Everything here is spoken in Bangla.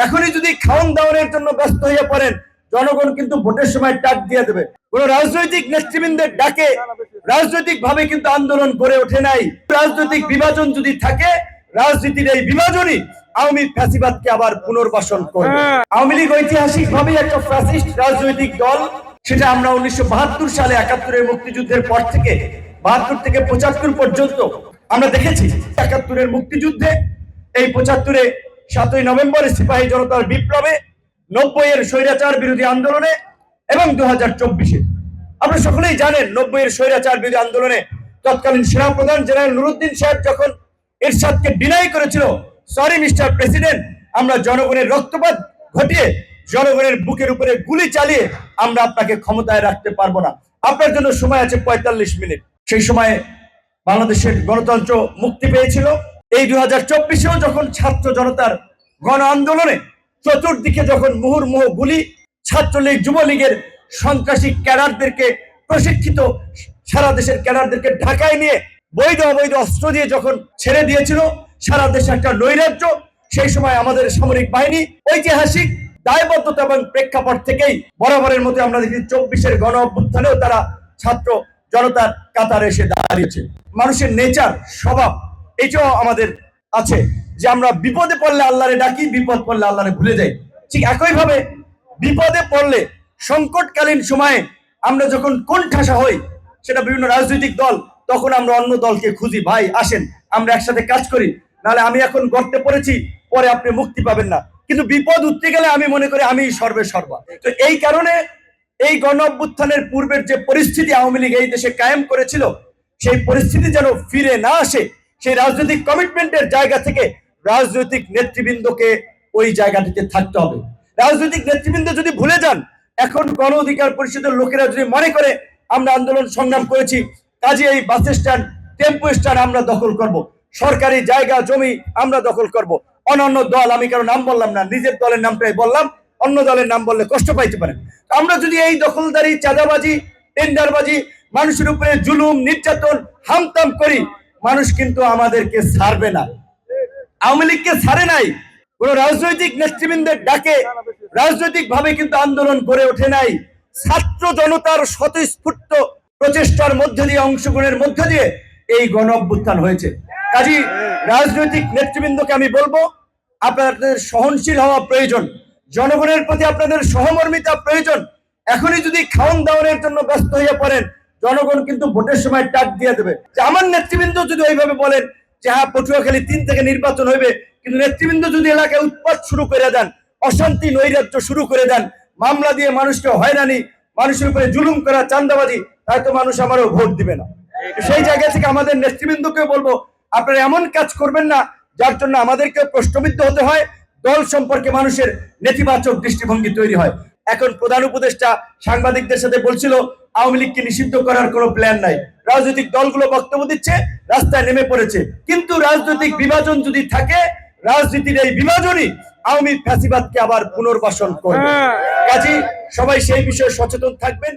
এখনই যদি খাওন দাওয়ানের জন্য ব্যস্ত হয়ে পড়েন, জনগণ কিন্তু ভোটের সময় টাক দিয়ে দেবে। কোন রাজনৈতিক নেতৃবৃন্দের ডাকে রাজনৈতিক ভাবে কিন্তু আন্দোলন গড়ে ওঠে নাই। রাজনৈতিক বিভাজন যদি থাকে, রাজনীতির এই বিভাজনই আওয়ামী ফ্যাসিবাদকে আবার পুনর্বাসন করবে। আওয়ামী লীগ ঐতিহাসিক ভাবে একটা ফ্যাসিস্ট রাজনৈতিক দল। সেটা আমরা 1972 সালে 71-এর মুক্তিযুদ্ধের পর থেকে 72 থেকে 75 পর্যন্ত আমরা দেখেছি। 71-এর মুক্তিযুদ্ধে, এই 75-এ 7ই নভেম্বরে সিপাহী জনতার বিপ্লবে, 90-এর স্বৈরাচার বিরোধী আন্দোলনে এবং 2024-এ আপনারা সকলেই জানেন 90-এর স্বৈরাচার বিরোধী আন্দোলনে তৎকালীন সেনাপ্রধান জেনারেল নুরুদ্দিন সাহেব যখন এরশাদকে ডিনাই করেছিল, সরি মিস্টার প্রেসিডেন্ট, আমরা জনগণের রক্তপাত ঘটিয়ে জনগণের বুকের উপরে গুলি চালিয়ে আমরা আপনাকে ক্ষমতায় রাখতে পারবো না, আপনার জন্য সময় আছে 45 মিনিট। সেই সময় বাংলাদেশের গণতন্ত্র মুক্তি পেয়েছিল। এই 2024-এও যখন ছাত্র জনতার গণ আন্দোলনে চতুর্দিকে যখন মুহুর্মুহু গুলি, ছাত্রলীগ যুবলীগের সন্ত্রাসী ক্যাডারদেরকে প্রশিক্ষিত সারা দেশের ক্যাডারদেরকে ঢাকায় নিয়ে বৈধ অবৈধ অস্ত্র দিয়ে যখন ছেড়ে দিয়েছিল, সারা দেশে একটা নৈরাজ্য। সেই সময় আমাদের সামরিক বাহিনী ঐতিহাসিক দায়বদ্ধতা এবং প্রেক্ষাপট থেকেই বরাবরের মতো আমরা দেখি 24-এর গণ অভ্যুত্থানেও তারা ছাত্র জনতার কাতারে এসে দাঁড়িয়েছে। মানুষের নেচার, স্বভাব এটাও আমাদের আছে যে আমরা বিপদে পড়লে আল্লাহরে ডাকি, বিপদ পড়লে আল্লাহরে ভুলে যাই। ঠিক একইভাবে বিপদে পড়লে, সংকটকালীন সময়ে আমরা যখন কোণঠাসা হই, সেটা বিভিন্ন রাজনৈতিক দল, তখন আমরা অন্য দলকে খুঁজি, ভাই আসেন আমরা একসাথে কাজ করি, নাহলে আমি এখন গর্তে পড়েছি, পরে আপনি মুক্তি পাবেন না। কিন্তু বিপদ উঠতে গেলে আমি মনে করি আমি সর্বে সর্বা। তো এই কারণে এই গণ অভ্যুত্থানের পূর্বের যে পরিস্থিতি আওয়ামী লীগ এই দেশে কায়েম করেছিল, সেই পরিস্থিতি যেন ফিরে না আসে, সেই রাজনৈতিক কমিটমেন্টের জায়গা থেকে রাজনৈতিক নেতৃবৃন্দকে ওই জায়গাটিতে থাকতে হবে। রাজনৈতিক নেতৃবৃন্দ যদি ভুলে যান, এখন গণ অধিকার পরিষদের লোকেরা যদি মনে করে আমরা আন্দোলন সংগ্রাম করেছি, কাজে এই বাস স্ট্যান্ড, টেম্পো স্ট্যান্ড আমরা দখল করব, সরকারি জায়গা জমি আমরা দখল করব, অন্যান্য দল, আমি কারো নাম বললাম না, নিজের দলের নামটাই বললাম, অন্য দলের নাম বললে কষ্ট পাইতে পারেন। আমরা যদি এই দখলদারি, চাঁদাবাজি, টেন্ডারবাজি, মানুষের উপরে জুলুম, নির্যাতন, হামতাম করি, মানুষ কিন্তু আমাদেরকে ছাড়বে না। আওয়ামী লীগকে ছাড়ে নাই। কোন রাজনৈতিক নেতৃবৃন্দের ডাকে রাজনৈতিক ভাবে কিন্তু আন্দোলন গড়ে ওঠে নাই। ছাত্র জনতার স্বতঃস্ফূর্ত প্রচেষ্টার মধ্যে দিয়ে, অংশগ্রহণের মধ্যে দিয়ে এই গণ অভ্যুত্থান হয়েছে। কাজী রাজনৈতিক নেতৃবৃন্দকে আমি বলবো, আপনাদের সহনশীল হওয়া প্রয়োজন, জনগণের প্রতি আপনাদের সহমর্মিতা প্রয়োজন। এখনই যদি খাওন দাওয়ানের জন্য ব্যস্ত হয়ে পড়েন, জনগণ কিন্তু ভোটের সময় টাক দিয়ে দেবে। যে আমার নেতৃবৃন্দ যদি ওইভাবে বলেন যে হ্যাঁ পটুয়াখালী 3 থেকে নির্বাচন হইবে, কিন্তু নেতৃবৃন্দ যদি এলাকায় উৎপাত শুরু করে দেন, অশান্তি নৈরাজ্য শুরু করে দেন, মামলা দিয়ে মানুষকে হয়রানি, মানুষের উপরে জুলুম করা, চাঁদাবাজি, তাই তো মানুষ আমারও ভোট দিবে না। সেই জায়গা থেকে আমাদের নেতৃবৃন্দকে বলবো, আপনারা এমন কাজ করবেন না যার জন্য আমাদেরকে প্রশ্নবিদ্ধ হতে হয়, দল সম্পর্কে মানুষের নেতিবাচক দৃষ্টিভঙ্গি তৈরি হয়। এখন প্রধান উপদেষ্টা সাংবাদিকদের সাথে বলছিল আওয়ামী লীগকে নিষিদ্ধ করার কোনো প্ল্যান নাই, রাজনৈতিক দলগুলো বক্তব্য দিচ্ছে, রাস্তায় নেমে পড়েছে। কিন্তু রাজনৈতিক বিভাজন যদি থাকে, রাজনীতির এই বিভাজনই আওয়ামী ফ্যাসিবাদকে আবার পুনর্বাসন করবে। কাজী সবাই সেই বিষয়ে সচেতন থাকবেন।